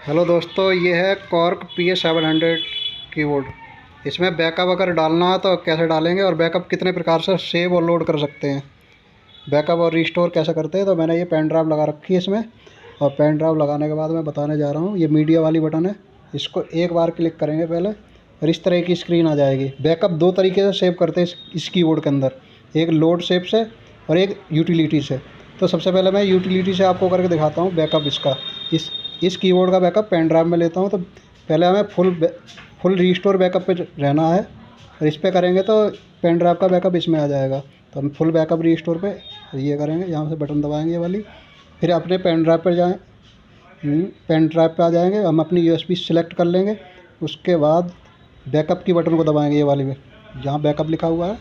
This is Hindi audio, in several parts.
हेलो दोस्तों, ये है कॉर्क PS700 कीबोर्ड। इसमें बैकअप अगर डालना है तो कैसे डालेंगे और बैकअप कितने प्रकार से सेव और लोड कर सकते हैं, बैकअप और रिस्टोर कैसे करते हैं। तो मैंने ये पेन ड्राइव लगा रखी है इसमें, और पेन ड्राइव लगाने के बाद मैं बताने जा रहा हूँ। ये मीडिया वाली बटन है, इसको एक बार क्लिक करेंगे पहले और इस तरह की स्क्रीन आ जाएगी। बैकअप दो तरीके से सेव करते हैं इस कीबोर्ड के अंदर, एक लोड सेव से और एक यूटिलिटी से। तो सबसे पहले मैं यूटिलिटी से आपको करके दिखाता हूँ बैकअप इसका। इस कीबोर्ड का बैकअप पेन ड्राइव में लेता हूँ। तो पहले हमें फुल रिस्टोर बैकअप पे रहना है, और इस पर करेंगे तो पेन ड्राइव का बैकअप इसमें आ जाएगा। तो हम फुल बैकअप रिस्टोर पे ये करेंगे, यहाँ से बटन दबाएंगे ये वाली, फिर अपने पेन ड्राइव पर जाएँ। पेन ड्राइव पे आ जाएंगे, हम अपनी USB सेलेक्ट कर लेंगे। उसके बाद बैकअप की बटन को दबाएंगे ये वाली में, जहाँ बैकअप लिखा हुआ है।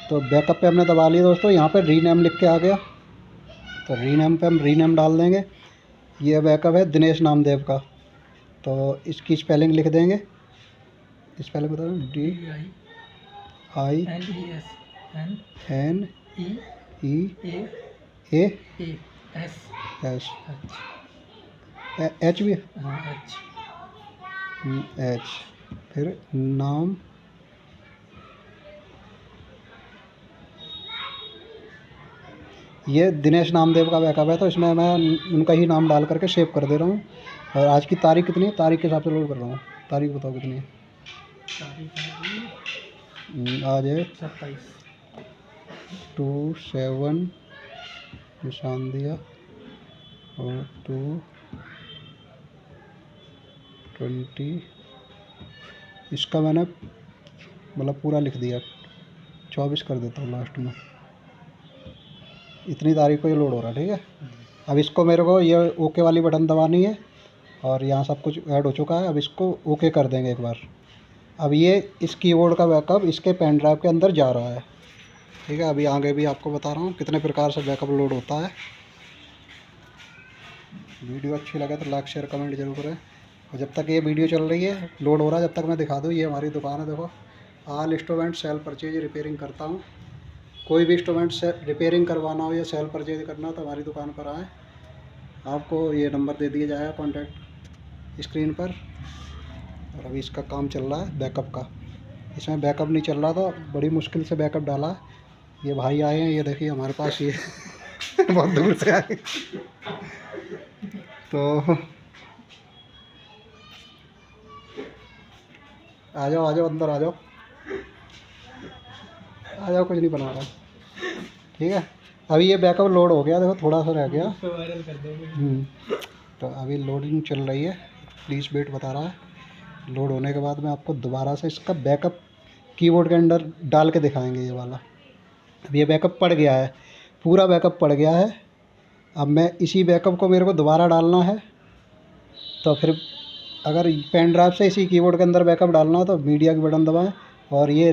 तो बैकअप पे हमने दबा लिया दोस्तों। यहाँ पे रीनेम लिख के आ गया, तो रीनेम पे हम रीनेम डाल देंगे। ये बैकअप है दिनेश नामदेव का, तो इसकी स्पेलिंग लिख देंगे। स्पेलिंग बता दें, DINEEAS। H भी है, H। फिर नाम, ये दिनेश नामदेव का बैकअप है, तो इसमें मैं उनका ही नाम डाल करके सेव कर दे रहा हूँ। और आज की तारीख कितनी है, तारीख के हिसाब से लोड कर रहा हूँ। तारीख बताओ कितनी है? आज है 27/7 निशान दिया, और 2/20। इसका मैंने मतलब पूरा लिख दिया, 24 कर देता हूँ लास्ट में। इतनी तारीख को ये लोड हो रहा है, ठीक है। अब इसको मेरे को ये ओके वाली बटन दबानी है, और यहाँ सब कुछ ऐड हो चुका है। अब इसको ओके कर देंगे एक बार। अब ये इस कीबोर्ड का बैकअप इसके पेन ड्राइव के अंदर जा रहा है, ठीक है। अभी आगे भी आपको बता रहा हूँ कितने प्रकार से बैकअप लोड होता है। वीडियो अच्छी लगे तो लाइक शेयर कमेंट जरूर करें। और जब तक ये वीडियो चल रही है, लोड हो रहा है, जब तक मैं दिखा दूँ, ये हमारी दुकान है। देखो, all instrument cell purchase repairing करता हूँ। कोई भी इंस्ट्रूमेंट से रिपेयरिंग करवाना हो या सेल परचेज करना हो तो हमारी दुकान पर आएँ। आपको ये नंबर दे दिया जाएगा कॉन्टैक्ट स्क्रीन पर। और अभी इसका काम चल रहा है बैकअप का। इसमें बैकअप नहीं चल रहा था, बड़ी मुश्किल से बैकअप डाला। ये भाई आए हैं, ये देखिए हमारे पास ये बहुत दूर से आए। तो आ जाओ अंदर आ जाओ, कुछ नहीं बना रहा, ठीक है। अभी ये बैकअप लोड हो गया, देखो थोड़ा सा रह गया। तो अभी लोडिंग चल रही है, प्लीज़ वेट बता रहा है। लोड होने के बाद में आपको दोबारा से इसका बैकअप कीबोर्ड के अंदर डाल के दिखाएंगे ये वाला। अब ये बैकअप पड़ गया है, पूरा बैकअप पड़ गया है। अब मैं इसी बैकअप को मेरे को दोबारा डालना है। तो फिर अगर पेन ड्राइव से इसी कीबोर्ड के अंदर बैकअप डालना है तो मीडिया की बटन दबाएं, और ये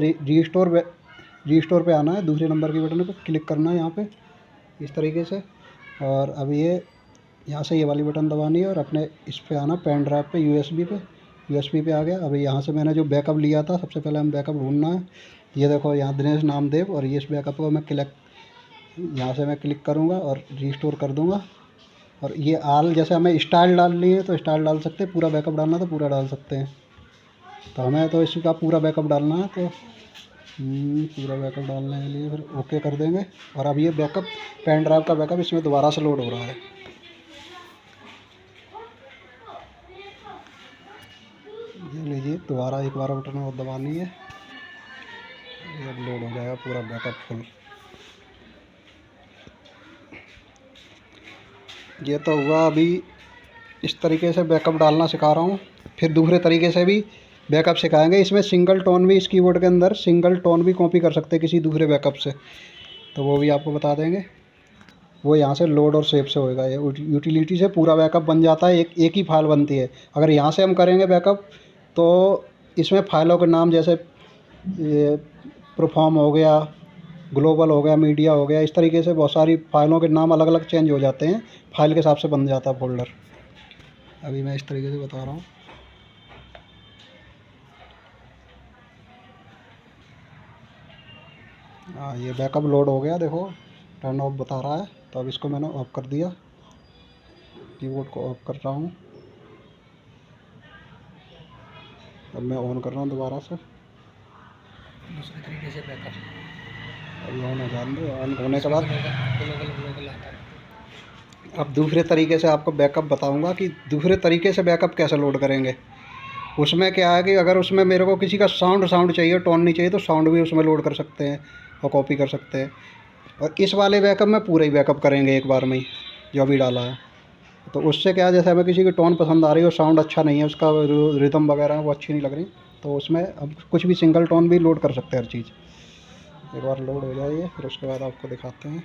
रीस्टोर पे आना है, दूसरे नंबर की बटन पे क्लिक करना है यहाँ पे इस तरीके से। और अब ये यहाँ से ये वाली बटन दबानी है, और अपने इस पे आना पेन ड्राइव पे, USB पे आ गया। अभी यहाँ से मैंने जो बैकअप लिया था, सबसे पहले हम बैकअप ढूंढना है। ये देखो यहाँ दिनेश नामदेव, और ये इस बैकअप को मैं यहाँ से मैं क्लिक करूँगा और रीस्टोर कर दूँगा। और ये आल, जैसे हमें स्टाइल डालनी है तो स्टाइल डाल सकते हैं, पूरा बैकअप डालना तो पूरा डाल सकते हैं। तो हमें तो इसका पूरा बैकअप डालना है, तो पूरा बैकअप डालने के लिए फिर ओके कर देंगे। और अब ये बैकअप, पेन ड्राइव का बैकअप इसमें दोबारा से लोड हो रहा है। ये लीजिए, दोबारा एक बार बटन और दबानी है, ये लोड हो जाएगा पूरा बैकअप फुल। ये तो हुआ, अभी इस तरीके से बैकअप डालना सिखा रहा हूँ। फिर दूसरे तरीके से भी बैकअप सिखाएंगे। इसमें सिंगल टोन भी, इस कीबोर्ड के अंदर सिंगल टोन भी कॉपी कर सकते हैं किसी दूसरे बैकअप से, तो वो भी आपको बता देंगे। वो यहाँ से लोड और सेव से होएगा। ये यूटिलिटी से पूरा बैकअप बन जाता है, एक ही फाइल बनती है। अगर यहाँ से हम करेंगे बैकअप तो इसमें फ़ाइलों के नाम, जैसे ये परफॉर्म हो गया, ग्लोबल हो गया, मीडिया हो गया, इस तरीके से बहुत सारी फाइलों के नाम अलग अलग चेंज हो जाते हैं, फाइल के हिसाब से बन जाता है फोल्डर। अभी मैं इस तरीके से बता रहा हूँ। हाँ, ये बैकअप लोड हो गया, देखो टर्न ऑफ बता रहा है। तो अब इसको मैंने ऑफ कर दिया। कीबोर्ड को ऑफ कर रहा हूँ। अब मैं ऑन कर रहा हूँ दोबारा से। दूसरे तरीके से बैकअप अभी ऑन हो जाने दो। ऑन होने के बाद ग्लोबल आता है। अब दूसरे तरीके से आपको बैकअप बताऊंगा कि दूसरे तरीके से बैकअप कैसे लोड करेंगे। उसमें क्या है कि अगर उसमें मेरे को किसी का साउंड चाहिए, टोन नहीं चाहिए, तो साउंड भी उसमें लोड कर सकते हैं और कॉपी कर सकते हैं। और इस वाले बैकअप में पूरा ही बैकअप करेंगे एक बार में ही, जो अभी डाला है। तो उससे क्या है, जैसे हमें किसी की टोन पसंद आ रही है और साउंड अच्छा नहीं है, उसका रिदम वगैरह वो अच्छी नहीं लग रही, तो उसमें अब कुछ भी सिंगल टोन भी लोड कर सकते हैं हर चीज़। एक बार लोड हो जाइए, फिर उसके बाद आपको दिखाते हैं।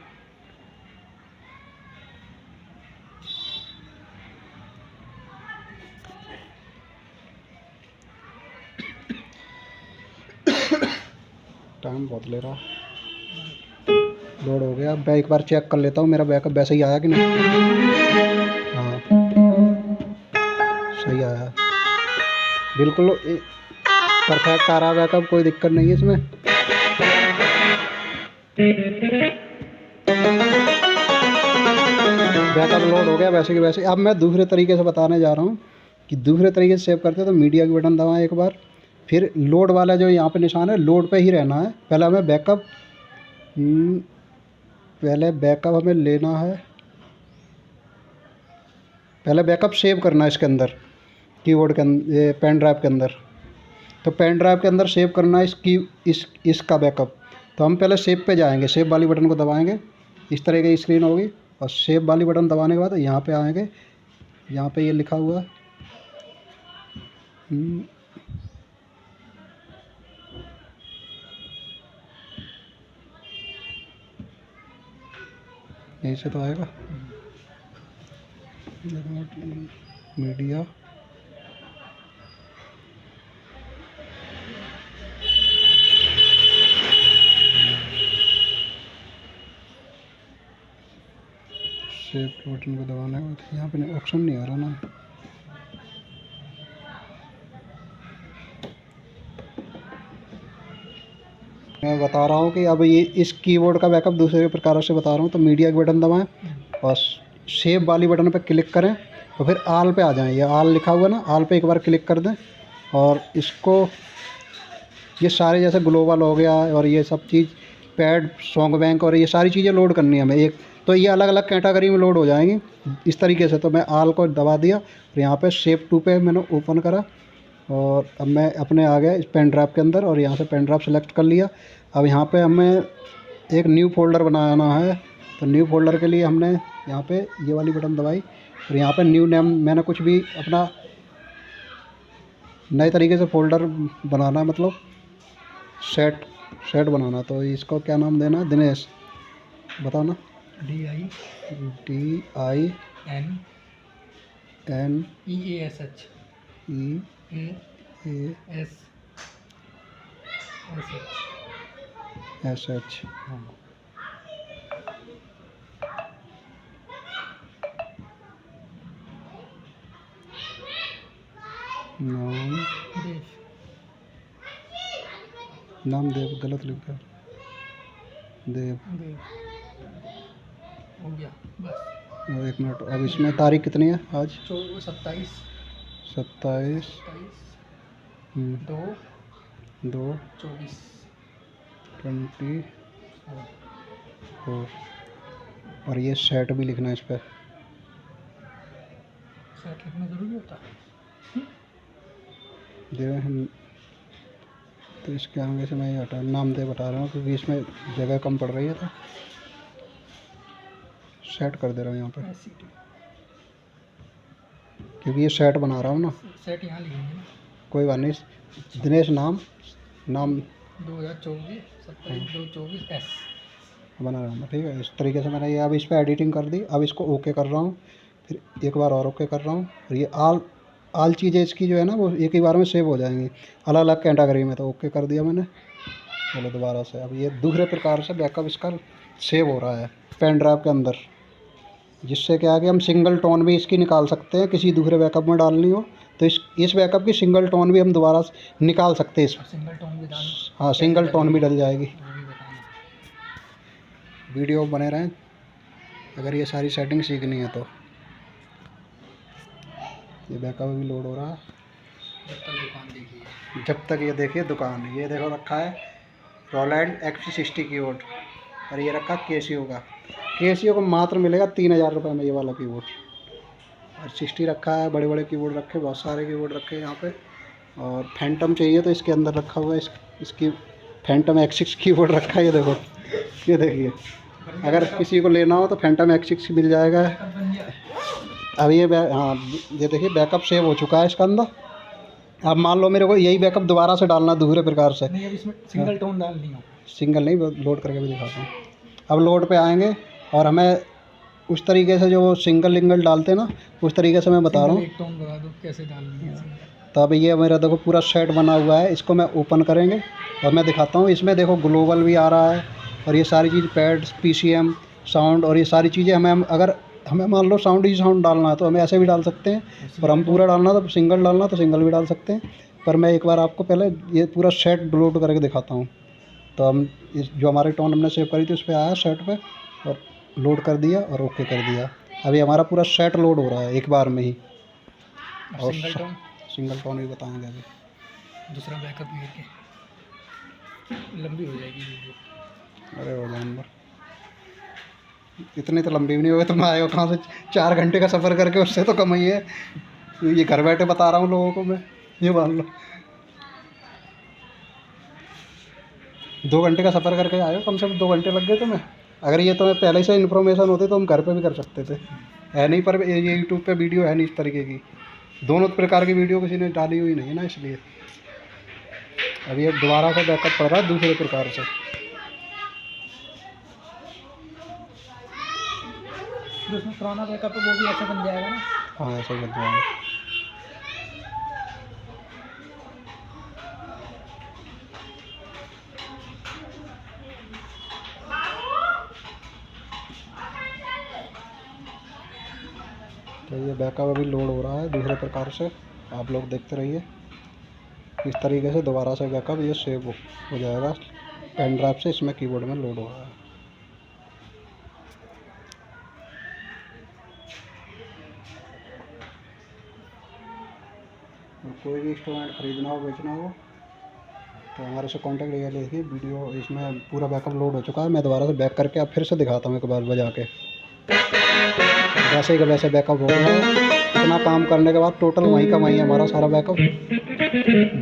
टाइम बहुत ले रहा है। लोड हो गया। मैं एक बार चेक कर लेता हूँ मेरा बैकअप वैसे ही आया कि नहीं। हाँ, सही आया, बिल्कुल परफेक्ट आ रहा है बैकअप, कोई दिक्कत नहीं है इसमें। बैकअप लोड हो गया वैसे कि वैसे। अब मैं दूसरे तरीके से बताने जा रहा हूँ कि दूसरे तरीके से सेव करते हैं। तो मीडिया की बटन दबाएं एक बार, फिर लोड वाला जो यहाँ पे निशान है, लोड पे ही रहना है। पहले हमें बैकअप हमें लेना है। पहले बैकअप सेव करना है इसके अंदर, कीबोर्ड के अंदर, ये पेन ड्राइव के अंदर। तो पेन ड्राइव के अंदर सेव करना है इसका बैकअप। तो हम पहले सेव पे जाएंगे, सेव वाली बटन को दबाएंगे, इस तरह की स्क्रीन होगी। और सेव वाली बटन दबाने के बाद यहाँ पे आएंगे, यहाँ पे ये लिखा हुआ है यहीं से तो आएगा मीडिया। सेव बटन को दबाने के बाद यहाँ पे ऑप्शन नहीं आ रहा ना। मैं बता रहा हूँ कि अब ये इस कीबोर्ड का बैकअप दूसरे प्रकार से बता रहा हूँ। तो मीडिया की बटन दबाएं और सेव वाली बटन पर क्लिक करें, तो फिर आल पे आ जाएं। ये आल लिखा हुआ है ना, आल पे एक बार क्लिक कर दें। और इसको, ये सारे जैसे ग्लोबल हो गया और ये सब चीज़, पैड, सॉन्ग बैंक और ये सारी चीज़ें लोड करनी है हमें एक। तो ये अलग अलग कैटेगरी में लोड हो जाएंगी इस तरीके से। तो मैं आल को दबा दिया और यहाँ पे सेव टू पे मैंने ओपन करा और अब मैं अपने आ गया इस पेन ड्राइव के अंदर और यहाँ से पेन ड्राइव सेलेक्ट कर लिया। अब यहाँ पे हमें एक न्यू फोल्डर बनाना है। तो न्यू फोल्डर के लिए हमने यहाँ पे ये वाली बटन दबाई और यहाँ पे न्यू नेम, मैंने कुछ भी अपना नए तरीके से फोल्डर बनाना है, मतलब सेट बनाना। तो इसको क्या नाम देना है, दिनेश बताओ ना। DINEASH नाम देव, गलत लिखा देव हो गया बस। एक मिनट। अब इसमें तारीख कितनी है आज? 27 2/24 और ये सेट भी लिखना है इस पर। सेट लिखना ज़रूरी होता है। तो इसके आगे से मैं ये हटा नाम दे बता रहा हूँ क्योंकि इसमें जगह कम पड़ रही है, तो सेट कर दे रहा हूँ यहाँ पर क्योंकि ये सेट बना रहा हूँ ना। सेट यहाँ लिखेंगे ना, कोई बात नहीं। दिनेश नाम 2024 बना रहा हूँ, ठीक है। इस तरीके से मैंने ये अब इस पर एडिटिंग कर दी। अब इसको ओके कर रहा हूँ, फिर एक बार और ओके कर रहा हूँ। और ये आल चीज़ें इसकी जो है ना, वो एक ही बार में सेव हो जाएंगी अलग अलग कैटेगरी में। तो ओके कर दिया मैंने। चलो दोबारा से। अब ये दूसरे प्रकार से बैकअप इसका सेव हो रहा है पेन ड्राइव के अंदर, जिससे क्या है कि हम सिंगल टोन भी इसकी निकाल सकते हैं। किसी दूसरे बैकअप में डालनी हो तो इस बैकअप की सिंगल टोन भी हम दोबारा निकाल सकते हैं। सिंगल टोन भी डाल, हाँ, सिंगल टोन भी डल जाएगी। वीडियो बने रहें अगर ये सारी सेटिंग सीखनी है तो। ये बैकअप भी लोड हो रहा है। जब तक दुकान देखिए। जब तक ये देखिए दुकान, ये देखो रखा है रोलैंड XC60 कीबोर्ड और ये रखा केसियो का। केसियो को मात्र मिलेगा 3000 रुपये में ये वाला कीबोर्ड। और 60 रखा है, बड़े बड़े कीबोर्ड रखे, बहुत सारे कीबोर्ड रखे हैं यहाँ पे। और फैंटम चाहिए तो इसके अंदर रखा हुआ है, इसकी फैंटम X6 कीबोर्ड रखा है। ये देखो, ये देखिए, अगर किसी को लेना हो तो फैंटम X6 मिल जाएगा। बन गया। अब ये हाँ, ये देखिए बैकअप सेव हो चुका है इसका अंदर। अब मान लो मेरे को यही बैकअप दोबारा से डालना है दूसरे प्रकार से। नहीं, अब इसमें सिंगल टोन डालनी हो। सिंगल नहीं, लोड करके भी दिखाता हूँ। अब लोड पे आएंगे और हमें उस तरीके से जो वो सिंगल डालते हैं ना, उस तरीके से मैं बता रहा हूँ। एक टोन बता दो कैसे डालनी है सिंगल। तो अब ये मेरा देखो पूरा सेट बना हुआ है, इसको मैं ओपन करेंगे और मैं दिखाता हूँ। इसमें देखो ग्लोबल भी आ रहा है और ये सारी चीज़ पैड्स, PCM, साउंड और ये सारी चीज़ें अगर हमें मान लो साउंड ही साउंड डालना है तो हमें ऐसे भी डाल सकते हैं, और हम पूरा डालना तो सिंगल डालना तो सिंगल भी डाल सकते हैं। पर मैं एक बार आपको पहले ये पूरा सेट लोड करके दिखाता हूँ। तो हम इस जो हमारे टोन हमने सेव करी थी उस पर आया सेट पे और लोड कर दिया और ओके कर दिया। अभी हमारा पूरा सेट लोड हो रहा है एक बार में ही। और सिंगल टोन भी बताएंगे अभी। दूसरा बैकअप लेके लंबी हो जाएगी वीडियो। अरे हो जानवर, इतनी तो लंबी भी नहीं होगी। तुम आए हो कहाँ से 4 घंटे का सफ़र करके, उससे तो कम ही है। ये घर बैठे बता रहा हूँ लोगों को मैं, ये मान लो 2 घंटे का सफ़र करके आए हो, कम से कम 2 घंटे लग गए तुम्हें। अगर ये तुम्हें पहले से इन्फॉर्मेशन होती तो हम घर पे भी कर सकते थे। है नहीं, पर ये यूट्यूब पे वीडियो है नहीं इस तरीके की। दोनों प्रकार की वीडियो किसी ने डाली हुई नहीं है ना, इसलिए अब ये दोबारा से बैकअप पड़ रहा है दूसरे प्रकार से। जो उसमें पुराना बैकअप है वो भी ऐसा बन जाएगा ना। हाँ ऐसा ही बन जाएगा। तो ये बैकअप अभी लोड हो रहा है दूसरे प्रकार से, आप लोग देखते रहिए। इस तरीके से दोबारा से बैकअप ये सेव हो जाएगा पेन ड्राइव से, इसमें कीबोर्ड में लोड हो रहा है। और कोई भी इंस्ट्रूमेंट ख़रीदना हो, बेचना हो तो हमारे से कांटेक्ट ले लीजिए। वीडियो इसमें पूरा बैकअप लोड हो चुका है। मैं दोबारा से बैक करके अब फिर से दिखाता हूँ एक बार बजा के। वैसे ही वैसे बैकअप हो गया। इतना काम करने के बाद टोटल वहीं का वहीं हमारा सारा बैकअप।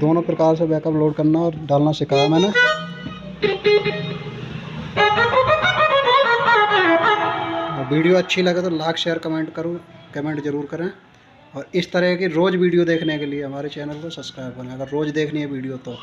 दोनों प्रकार से बैकअप लोड करना और डालना सिखाया मैंने। वीडियो अच्छी लगे तो लाइक शेयर कमेंट ज़रूर करें। और इस तरह की रोज़ वीडियो देखने के लिए हमारे चैनल को सब्सक्राइब करें, अगर रोज़ देखनी है वीडियो तो।